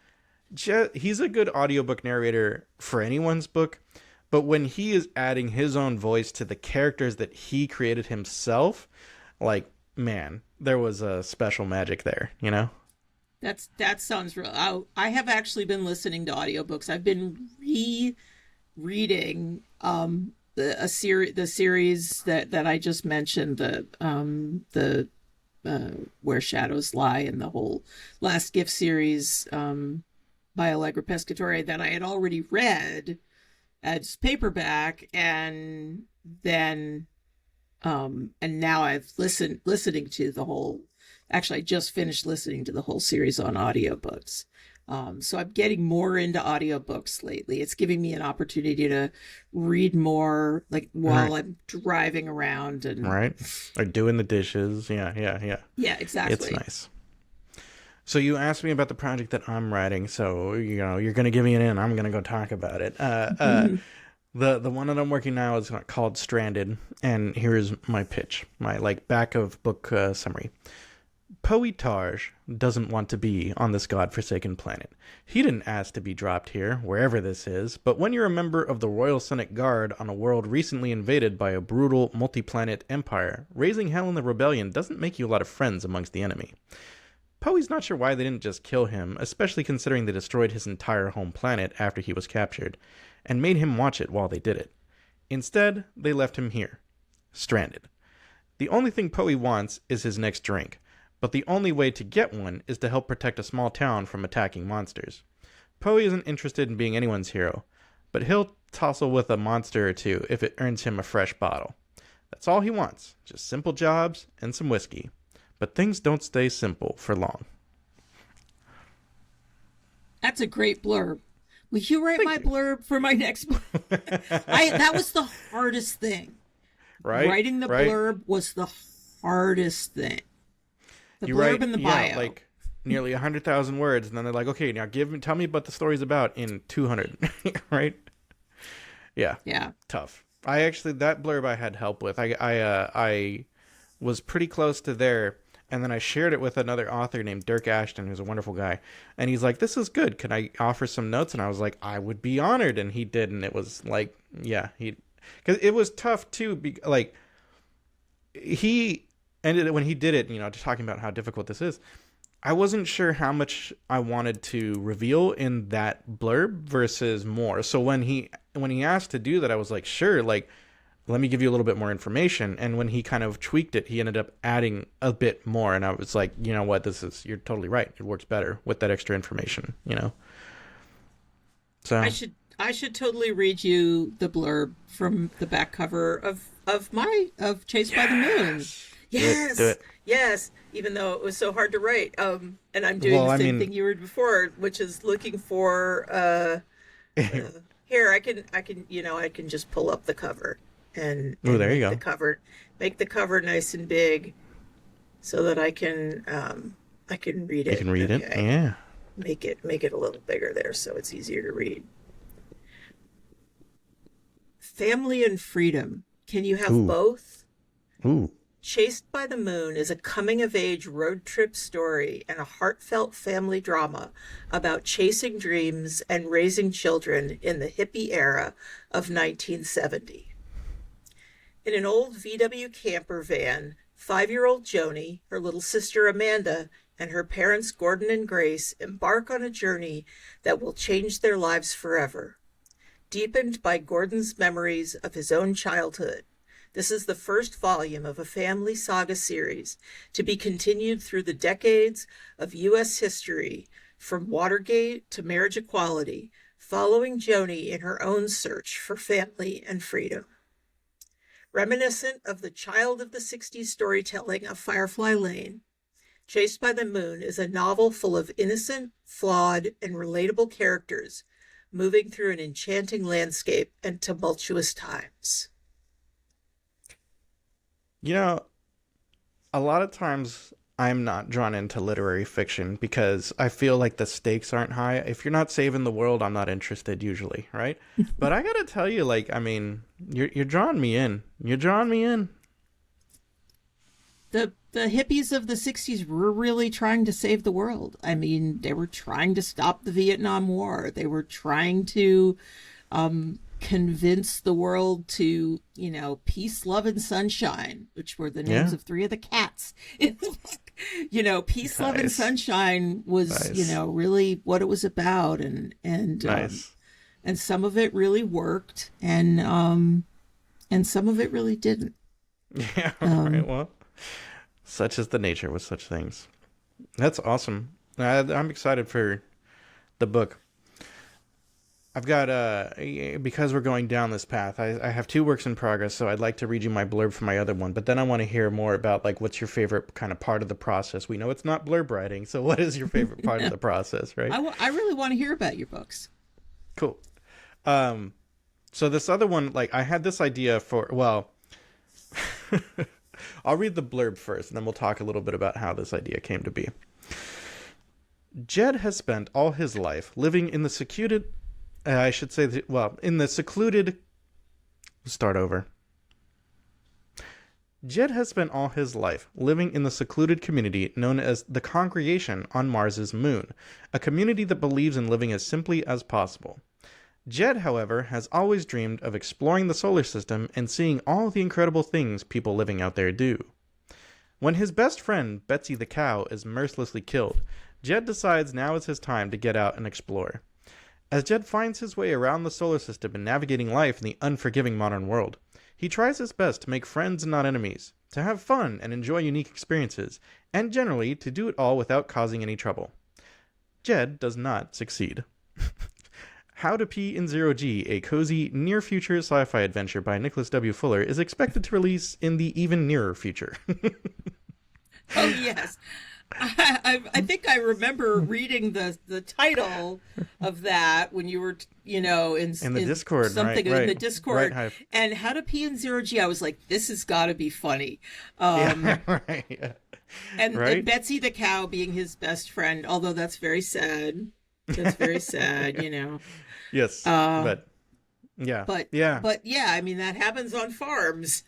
a good audiobook narrator for anyone's book, But when he is adding his own voice to the characters that he created himself, like, man, there was a special magic there, you know? That sounds real. I have actually been listening to audiobooks. I've been rereading the series that I just mentioned, the Where Shadows Lie, and the whole Last Gift series by Allegra Pescatore that I had already read as paperback, and then and now I've listening to the whole. Actually, I just finished listening to the whole series on audiobooks. So I'm getting more into audiobooks lately. It's giving me an opportunity to read more, like while I'm driving around and or doing the dishes. Yeah. Yeah, exactly. It's nice. So you asked me about the project that I'm writing. So you're gonna give me an in. I'm gonna go talk about it. The one that I'm working now is called Stranded, and here is my pitch, my back of book summary. Poetage doesn't want to be on this godforsaken planet. He didn't ask to be dropped here, wherever this is, but when you're a member of the Royal Senate Guard on a world recently invaded by a brutal multi-planet empire, raising hell in the rebellion doesn't make you a lot of friends amongst the enemy. Poe's not sure why they didn't just kill him, especially considering they destroyed his entire home planet after he was captured, and made him watch it while they did it. Instead, they left him here, stranded. The only thing Poe wants is his next drink, but the only way to get one is to help protect a small town from attacking monsters. Poe isn't interested in being anyone's hero, but he'll tussle with a monster or two if it earns him a fresh bottle. That's all he wants, just simple jobs and some whiskey. But things don't stay simple for long. That's a great blurb. Will you write my blurb for my next book? That was the hardest thing. Right? Writing the blurb was the hardest thing. The blurb and the bio. Like nearly 100,000 words, and then they're like, okay, now tell me what the story's about in 200, right? Yeah. Yeah. Tough. That blurb I had help with. I was pretty close to there, and then I shared it with another author named Dirk Ashton, who's a wonderful guy, and he's like, this is good. Can I offer some notes? And I was like, I would be honored, and he did, and it was like, yeah, because it was tough too, he ended when he did it, just talking about how difficult this is. I wasn't sure how much I wanted to reveal in that blurb versus more. So when he asked to do that, I was like, sure, let me give you a little bit more information. And when he kind of tweaked it, he ended up adding a bit more. And I was like, you know what, you're totally right. It works better with that extra information, So I should totally read you the blurb from the back cover of Chased by the Moon. Yes. Do it. Yes. Even though it was so hard to write. And I'm doing the same thing you were before, which is looking for here I can just pull up the cover and there you go. Make the cover nice and big so that I can read it. You can read it. Yeah. Make it a little bigger there so it's easier to read. Family and freedom. Can you have both? Ooh. Chased by the Moon is a coming-of-age road trip story and a heartfelt family drama about chasing dreams and raising children in the hippie era of 1970. In an old VW camper van, 5-year-old Joni, her little sister Amanda, and her parents Gordon and Grace embark on a journey that will change their lives forever. Deepened by Gordon's memories of his own childhood, this is the first volume of a family saga series to be continued through the decades of U.S. history, from Watergate to marriage equality, following Joni in her own search for family and freedom. Reminiscent of the child of the 60s storytelling of Firefly Lane, Chased by the Moon is a novel full of innocent, flawed, and relatable characters moving through an enchanting landscape and tumultuous times. A lot of times I'm not drawn into literary fiction because I feel like the stakes aren't high. If you're not saving the world, I'm not interested usually, right? But I gotta tell you, you're drawing me in. You're drawing me in. The hippies of the 60s were really trying to save the world. I mean, they were trying to stop the Vietnam War. They were trying to convince the world to, peace, love, and sunshine, which were the names Yeah. of three of the cats in the book. Peace, love, and Nice. sunshine was, Nice. really what it was about, Nice. and some of it really worked, and some of it really didn't. Yeah. Right. Um, Well, such is the nature with such things. That's awesome. I'm excited for the book. I've got because we're going down this path. I have two works in progress, so I'd like to read you my blurb for my other one. But then I want to hear more about like what's your favorite kind of part of the process. We know it's not blurb writing, so what is your favorite part of the process, right? I really want to hear about your books. Cool. Um, so this other one, like I had this idea for well, I'll read the blurb first, and then we'll talk a little bit about how this idea came to be. Jed has spent all his life living in the secluded. I should say, in the secluded. Start over. Jed has spent all his life living in the secluded community known as the Congregation on Mars's moon, a community that believes in living as simply as possible. Jed, however, has always dreamed of exploring the solar system and seeing all the incredible things people living out there do. When his best friend, Betsy the cow, is mercilessly killed, Jed decides now is his time to get out and explore. As Jed finds his way around the solar system and navigating life in the unforgiving modern world, he tries his best to make friends and not enemies, to have fun and enjoy unique experiences, and generally to do it all without causing any trouble. Jed does not succeed. How to Pee in Zero G, a cozy, near-future sci-fi adventure by Nicholas W. Fuller, is expected to release in the even nearer future. Oh yes, I think I remember reading the title of that when you were In the Discord, something right, in the right. Discord, Right, Hive. and How to Pee in Zero G. I was like, this has got to be funny. Yeah, right. Yeah. And Right? Betsy the cow being his best friend, although that's very sad. That's very sad. Yes, Uh, but yeah, but yeah, but yeah, I mean that happens on farms.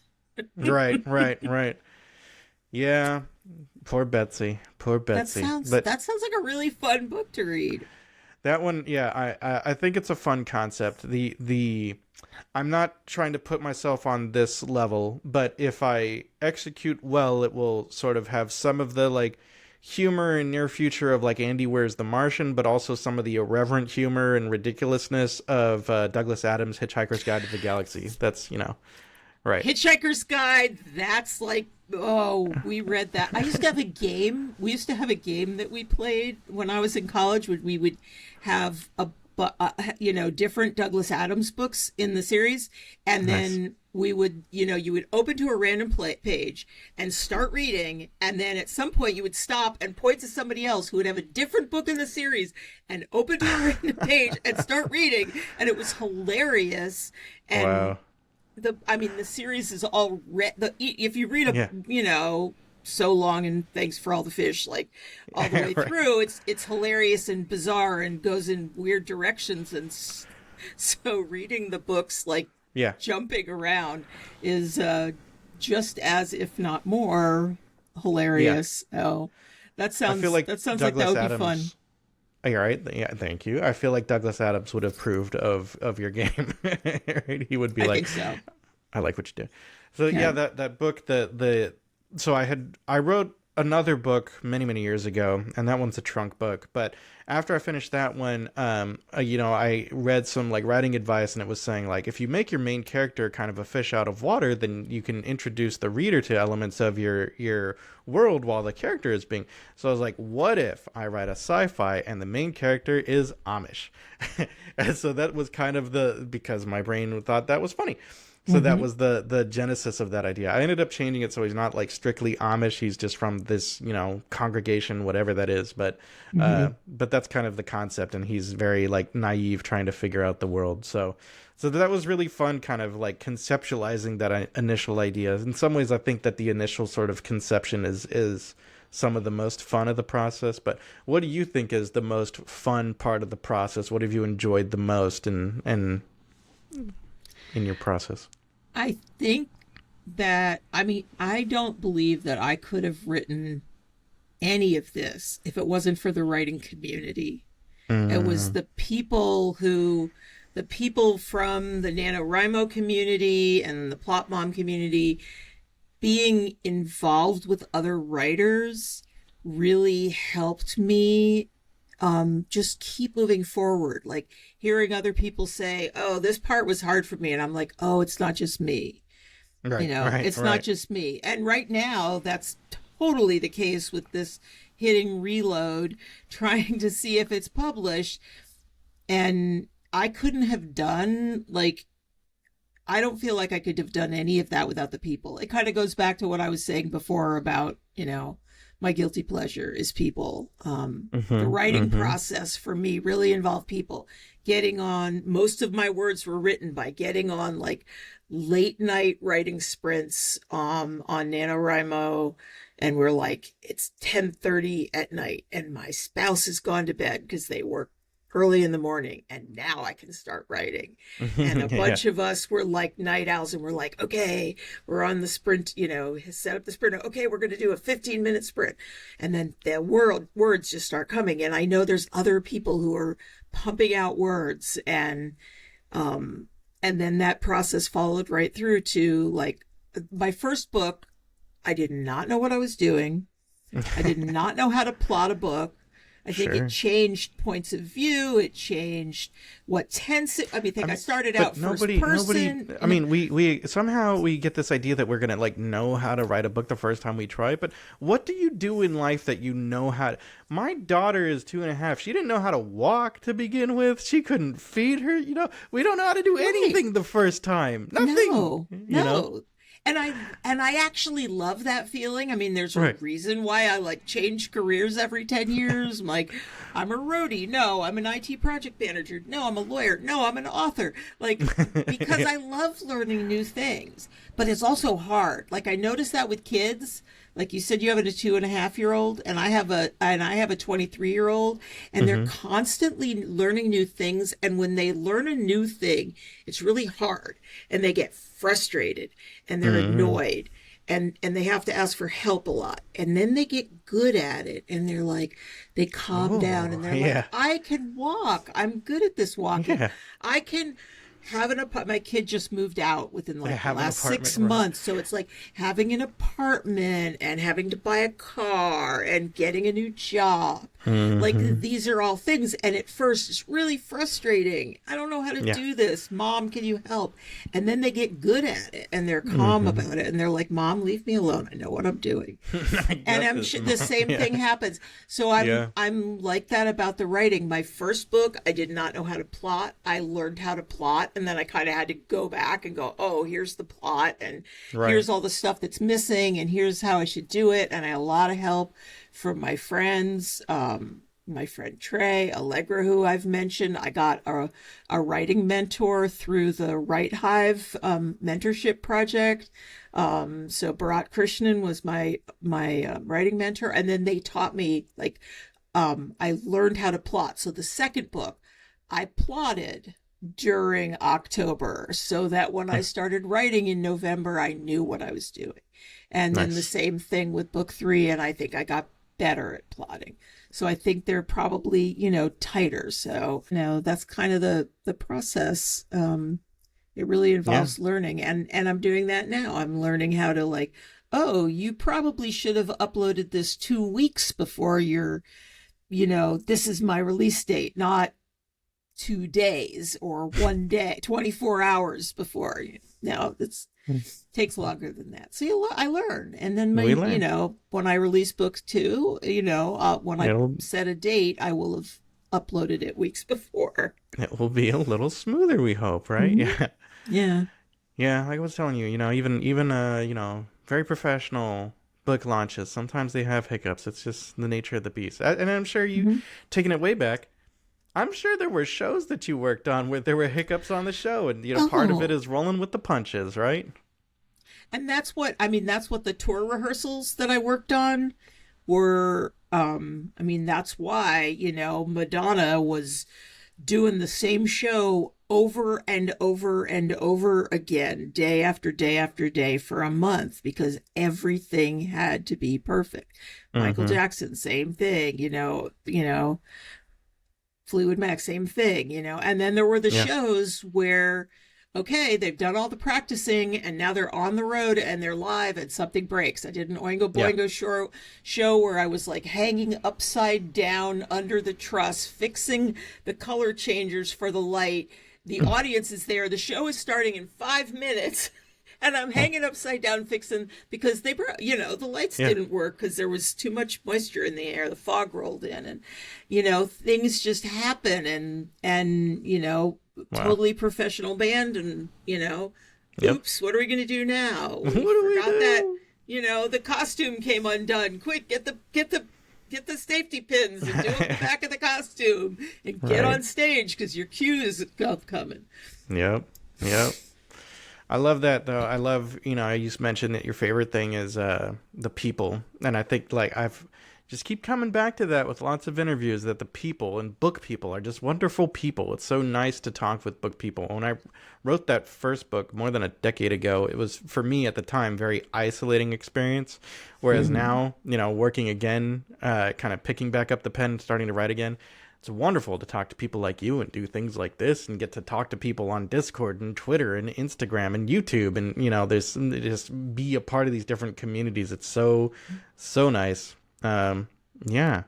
right, right, right. Yeah, poor Betsy, poor Betsy. But That sounds like a really fun book to read. that one, yeah, I think it's a fun concept. The I'm not trying to put myself on this level, but if I execute well, it will sort of have some of the like humor and near future of like Andy Weir's The Martian, but also some of the irreverent humor and ridiculousness of Douglas Adams' Hitchhiker's Guide to the Galaxy. That's right. Hitchhiker's Guide, that's like, oh, we read that. I used to have a game. We used to have a game that we played when I was in college. We would have different Douglas Adams books in the series, and then we would, you would open to a random page and start reading, and then at some point you would stop and point to somebody else who would have a different book in the series and open to a random page and start reading, and it was hilarious. And Wow. the series is all if you read Yeah. So Long and Thanks for All the Fish, like all the way Right. through, it's hilarious and bizarre and goes in weird directions, and so reading the books like Yeah. jumping around is just as, if not more, hilarious. Oh, I feel like that sounds Douglas like that would Adams. be fun. All right. Yeah. Thank you. I feel like Douglas Adams would have approved of your game. Right? He would be I like, think so. I like what you do. So Yeah. yeah, that book, so I wrote another book many years ago, and that one's a trunk book. But after I finished that one, I read some like writing advice, and it was saying like if you make your main character kind of a fish out of water, then you can introduce the reader to elements of your world while the character is being. So I was like, what if I write a sci-fi and the main character is Amish? And so that was kind of because my brain thought that was funny. So that was the genesis of that idea. I ended up changing it so he's not like strictly Amish. He's just from this, congregation, whatever that is. But that's kind of the concept, and he's very like naive, trying to figure out the world. So that was really fun, kind of like conceptualizing that initial idea. In some ways, I think that the initial sort of conception is some of the most fun of the process. But what do you think is the most fun part of the process? What have you enjoyed the most in your process? I think that, I don't believe that I could have written any of this if it wasn't for the writing community. It was the people who the people from the NaNoWriMo community and the Plot Mom community being involved with other writers really helped me just keep moving forward. Like hearing other people say, oh, this part was hard for me. And I'm like, oh, it's not just me. Right, right, It's right. not just me. And right now, that's totally the case with this hitting reload, trying to see if it's published. And I couldn't have done, like, I don't feel like I could have done any of that without the people. It kind of goes back to what I was saying before about, my guilty pleasure is people. The writing process for me really involved people. Getting on, most of my words were written by getting on like late night writing sprints on NaNoWriMo. And we're like, it's 10:30 at night and my spouse has gone to bed because they work early in the morning and now I can start writing. And a bunch of us were like night owls and we're like, okay, we're on the sprint, set up the sprint. Okay, we're going to do a 15-minute sprint. And then the words just start coming. And I know there's other people who are pumping out words and then that process followed right through to like my first book. I did not know what I was doing. I did not know how to plot a book. I think it changed points of view. It changed what tense. I started out first person. I mean, we somehow we get this idea that we're gonna like know how to write a book the first time we try it. But what do you do in life that you know how to? My daughter is 2.5. She didn't know how to walk to begin with. She couldn't feed her. We don't know how to do anything the first time. Nothing. No. And I actually love that feeling. I mean, there's a reason why I like change careers every 10 years. I'm like, I'm a roadie. No, I'm an IT project manager. No, I'm a lawyer. No, I'm an author. Like, because I love learning new things. But it's also hard. Like I noticed that with kids. Like you said, you have a 2.5-year-old, and I have a 23-year-old, and they're constantly learning new things. And when they learn a new thing, it's really hard, and they get frustrated, and they're annoyed, and they have to ask for help a lot, and then they get good at it, and they're like, they calm down, and they're like, I can walk. I'm good at this walking. Yeah. I can have my kid just moved out within like the last 6 months. So it's like having an apartment and having to buy a car and getting a new job. Like these are all things. And at first it's really frustrating. I don't know how to do this. Mom, can you help? And then they get good at it and they're calm about it. And they're like, Mom, leave me alone. I know what I'm doing. And I'm sure the same thing happens. So I'm like that about the writing. My first book, I did not know how to plot. I learned how to plot. And then I kind of had to go back and go, oh, here's the plot and here's all the stuff that's missing and here's how I should do it. And I had a lot of help from my friends, my friend Trey, Allegra, who I've mentioned. I got a writing mentor through the Write Hive mentorship project. So Bharat Krishnan was my writing mentor. And then they taught me, like, I learned how to plot. So the second book, I plotted during October so that when I started writing in November, I knew what I was doing. And then the same thing with book 3. And I think I got better at plotting. So I think they're probably, tighter. So, that's kind of the process. It really involves learning. And I'm doing that now. I'm learning how to like, oh, you probably should have uploaded this 2 weeks before this is my release date, not 2 days or 1 day, 24 hours before. It takes longer than that. So I learn. And then, when I release book 2, when I set a date, I will have uploaded it weeks before. It will be a little smoother, we hope, right? Mm-hmm. Yeah. Yeah, like I was telling you, even very professional book launches, sometimes they have hiccups. It's just the nature of the beast. And I'm sure you, taking it way back, I'm sure there were shows that you worked on where there were hiccups on the show, and part of it is rolling with the punches, right? And that's what the tour rehearsals that I worked on were. That's why Madonna was doing the same show over and over and over again, day after day after day for a month, because everything had to be perfect. Michael Jackson, same thing. Fleetwood Mac, same thing, And then there were the Yeah. shows where, okay, they've done all the practicing and now they're on the road and they're live and something breaks. I did an Oingo Yeah. Boingo show where I was like hanging upside down under the truss, fixing the color changers for the light. The audience is there. The show is starting in 5 minutes. And I'm hanging upside down fixing because the lights Yeah. didn't work because there was too much moisture in the air. The fog rolled in, and things just happen, and Wow. totally professional band, and Yep. oops, what are we gonna do now? What We do we forgot that do? the costume came undone. Quick, get the safety pins and do it in the back of the costume and get Right. on stage because your cue is coming. Yep. Yep. I love that though. I love, you mentioned that your favorite thing is the people. And I think like I've just keep coming back to that with lots of interviews that the people and book people are just wonderful people. It's so nice to talk with book people. When I wrote that first book more than a decade ago, it was for me at the time very isolating experience. Whereas now, working again, kind of picking back up the pen, starting to write again, it's wonderful to talk to people like you and do things like this and get to talk to people on Discord and Twitter and Instagram and YouTube and there's just be a part of these different communities. It's so nice. Yeah.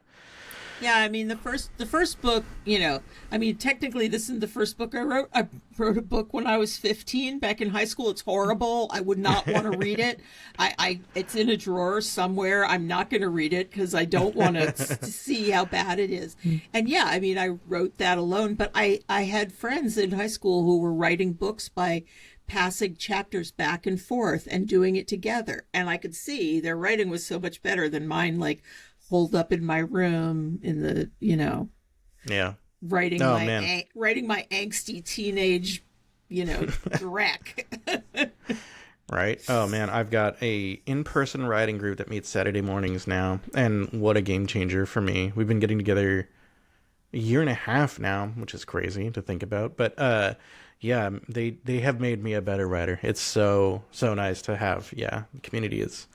Yeah, I mean the first book, technically this isn't the first book I wrote. I wrote a book when I was 15 back in high school. It's horrible. I would not want to read it. It's in a drawer somewhere. I'm not going to read it because I don't want to see how bad it is. And yeah, I wrote that alone, but I had friends in high school who were writing books by passing chapters back and forth and doing it together. And I could see their writing was so much better than mine, like holed up in my room in the, Yeah. writing Oh, my man. writing my angsty teenage, dreck. Right. Oh man, I've got a in-person writing group that meets Saturday mornings now, and what a game changer for me. We've been getting together a year and a half now, which is crazy to think about. But yeah, they have made me a better writer. It's so nice to have. Yeah, the community is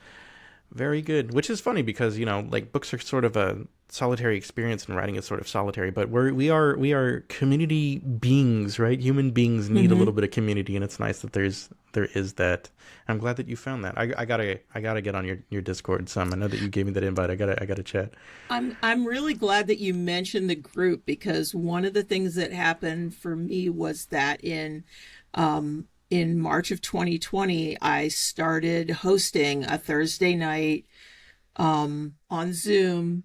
very good, which is funny because like books are sort of a solitary experience and writing is sort of solitary, but we are community beings, right? Human beings need a little bit of community, and it's nice that there is that. I'm glad that you found that. I gotta get on your Discord some. I know that you gave me that invite. I gotta chat. I'm really glad that you mentioned the group because one of the things that happened for me was that in March of 2020, I started hosting a Thursday night on Zoom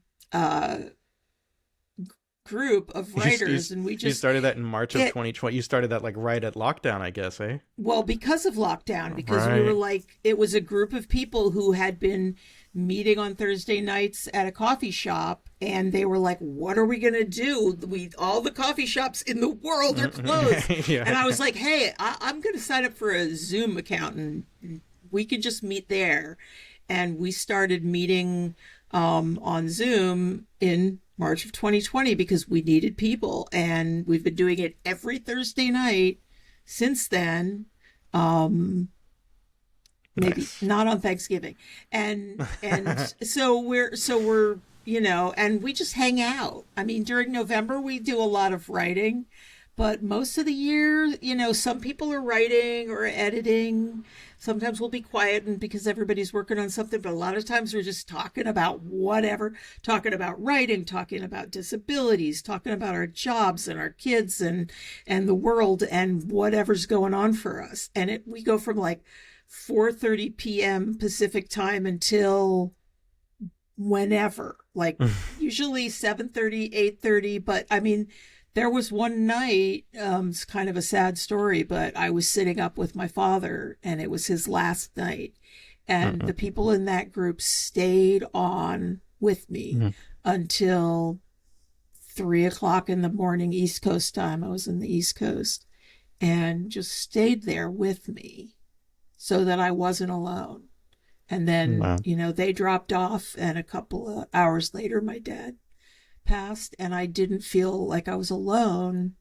group of writers, and we You just started that in March of 2020. You started that like right at lockdown, I guess, eh? well, because of lockdown, because we Right. were like, it was a group of people who had been meeting on Thursday nights at a coffee shop, and they were like, what are we going to do? All the coffee shops in the world are closed. Yeah. And I was like, hey, I'm going to sign up for a Zoom account and we can just meet there. And we started meeting on Zoom in March of 2020 because we needed people. And we've been doing it every Thursday night since then. Maybe Nice. not on Thanksgiving. And so we're and we just hang out. I mean, during November we do a lot of writing, but most of the year, some people are writing or editing. Sometimes we'll be quiet and because everybody's working on something, but a lot of times we're just talking about whatever, talking about writing, talking about disabilities, talking about our jobs and our kids and the world and whatever's going on for us. And we go from like 4:30 p.m. Pacific time until whenever, like usually 7:30, 8:30. But I mean, there was one night, it's kind of a sad story, but I was sitting up with my father and it was his last night. And the people in that group stayed on with me until 3 o'clock in the morning, East Coast time. I was in the East Coast and just stayed there with me so that I wasn't alone. And then, Wow. they dropped off, and a couple of hours later, my dad passed, and I didn't feel like I was alone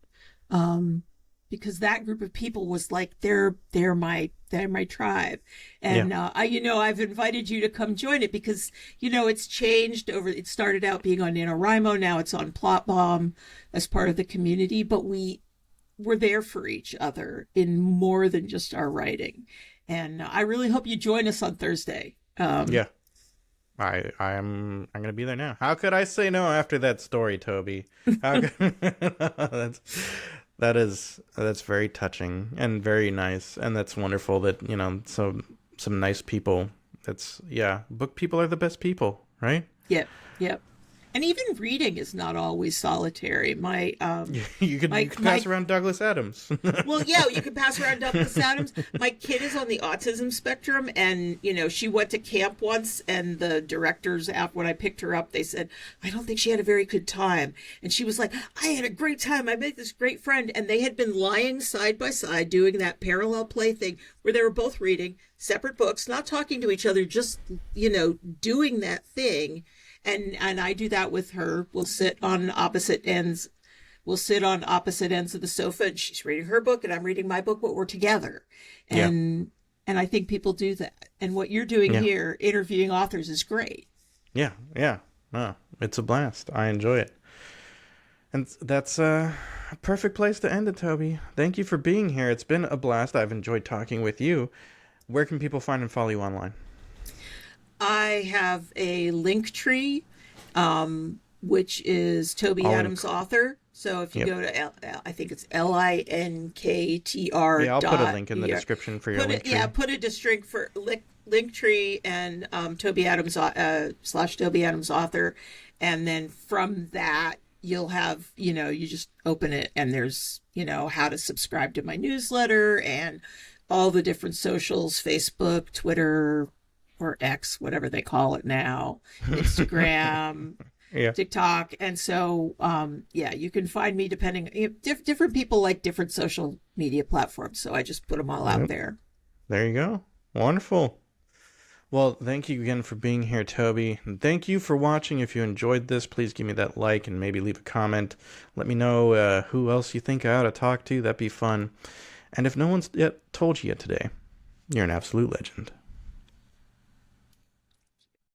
because that group of people was like they're my tribe. Yeah. And I've invited you to come join it because it's changed over. It started out being on NaNoWriMo, now it's on Plot Bomb as part of the community, but we're there for each other in more than just our writing. And I really hope you join us on Thursday. Yeah. I'm going to be there now. How could I say no after that story, Toby? How could... that's very touching and very nice, and that's wonderful that some nice people. Book people are the best people, right? Yep. And even reading is not always solitary. You can pass around Douglas Adams. Well, yeah, you can pass around Douglas Adams. My kid is on the autism spectrum, and she went to camp once, and the directors, when I picked her up, they said, "I don't think she had a very good time," and she was like, "I had a great time. I made this great friend," and they had been lying side by side doing that parallel play thing where they were both reading separate books, not talking to each other, just doing that thing. And I do that with her. We'll sit on opposite ends. We'll sit on opposite ends of the sofa, and she's reading her book, and I'm reading my book, but we're together. And I think people do that. And what you're doing here, interviewing authors, is great. Yeah. Oh, it's a blast. I enjoy it. And that's a perfect place to end it, Toby. Thank you for being here. It's been a blast. I've enjoyed talking with you. Where can people find and follow you online? I have a link tree, which is Toby Adams author. So if you go to, I think it's LINKTR. Yeah, I'll put a link in the description for your link tree. Yeah, put a district for link tree and Toby Adams / Toby Adams author, and then from that you'll have you just open it and there's how to subscribe to my newsletter and all the different socials: Facebook, Twitter, or X, whatever they call it now, Instagram, TikTok. And so, you can find me depending, different people like different social media platforms. So I just put them all out there. There you go. Wonderful. Well, thank you again for being here, Toby. And thank you for watching. If you enjoyed this, please give me that like and maybe leave a comment. Let me know who else you think I ought to talk to. That'd be fun. And if no one's yet told you yet today, you're an absolute legend.